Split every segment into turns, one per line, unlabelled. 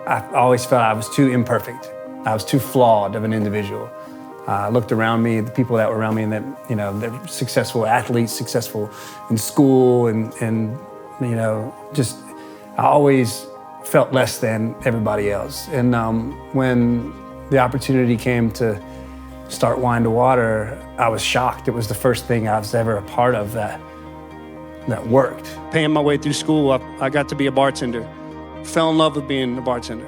I always felt I was too imperfect. I was too flawed of an individual. I looked around me, the people that were around me, and that, you know, they're successful athletes, successful in school, and you know, just I always felt less than everybody else. And when the opportunity came to start Wine to Water, I was shocked. It was the first thing I was ever a part of that worked.
Paying my way through school, I got to be a bartender. Fell in love with being a bartender.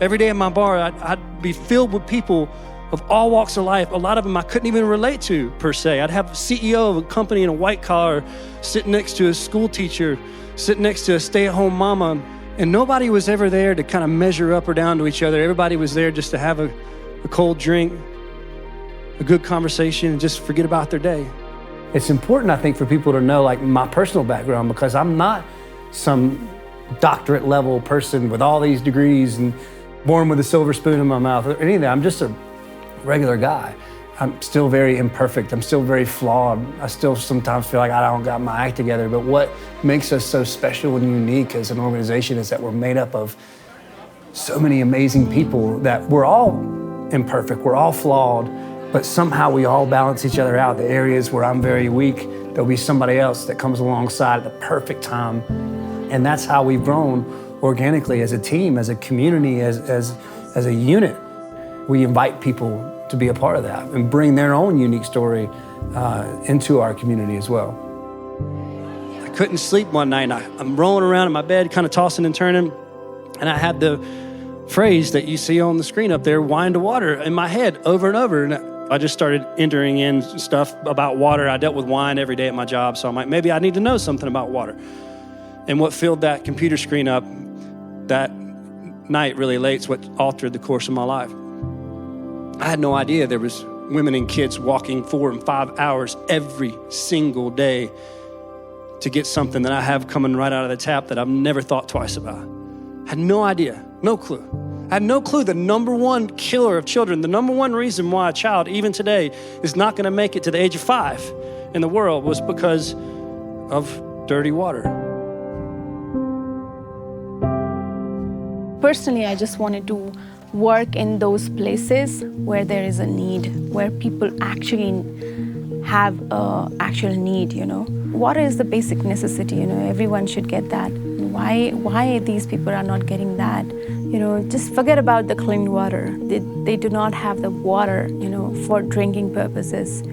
Every day at my bar, I'd be filled with people of all walks of life. A lot of them I couldn't even relate to, per se. I'd have a CEO of a company in a white collar sitting next to a school teacher, sitting next to a stay-at-home mama, and nobody was ever there to kind of measure up or down to each other. Everybody was there just to have a cold drink, a good conversation, and just forget about their day.
It's important, I think, for people to know, like, my personal background, because I'm not some doctorate level person with all these degrees and born with a silver spoon in my mouth or any of that. I'm just a regular guy. I'm still very imperfect. I'm still very flawed. I still sometimes feel like I don't got my act together. But what makes us so special and unique as an organization is that we're made up of so many amazing people that we're all imperfect, we're all flawed, but somehow we all balance each other out. The areas where I'm very weak, there'll be somebody else that comes alongside at the perfect time. And that's how we've grown organically as a team, as a community, as a unit. We invite people to be a part of that and bring their own unique story into our community as well.
I couldn't sleep one night. I'm rolling around in my bed, kind of tossing and turning, and I had the phrase that you see on the screen up there, Wine to Water, in my head over and over. And I just started entering in stuff about water. I dealt with wine every day at my job, so I'm like, maybe I need to know something about water. And what filled that computer screen up that night really late is what altered the course of my life. I had no idea there was women and kids walking 4 and 5 hours every single day to get something that I have coming right out of the tap that I've never thought twice about. Had no idea, no clue. I had no clue the number one killer of children, the number one reason why a child, even today, is not gonna make it to the age of 5 in the world was because of dirty water.
Personally, I just wanted to work in those places where there is a need, where people actually have an actual need, you know. Water is the basic necessity, you know, everyone should get that. Why these people are not getting that? You know, just forget about the clean water. They do not have the water, you know, for drinking purposes.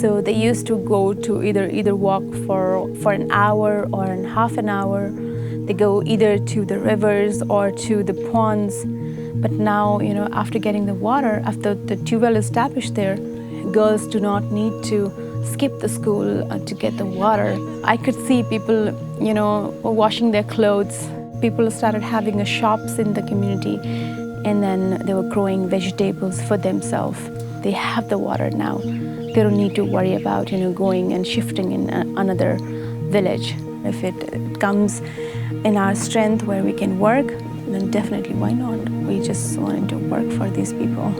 So they used to go to either walk for an hour or half an hour. They go either to the rivers or to the ponds. But now, you know, after getting the water, after the tube well established there, girls do not need to skip the school to get the water. I could see people, you know, washing their clothes. People started having shops in the community, and then they were growing vegetables for themselves. They have the water now. They don't need to worry about, you know, going and shifting in another village. If it comes in our strength where we can work, then definitely why not? We just wanted to work for these people.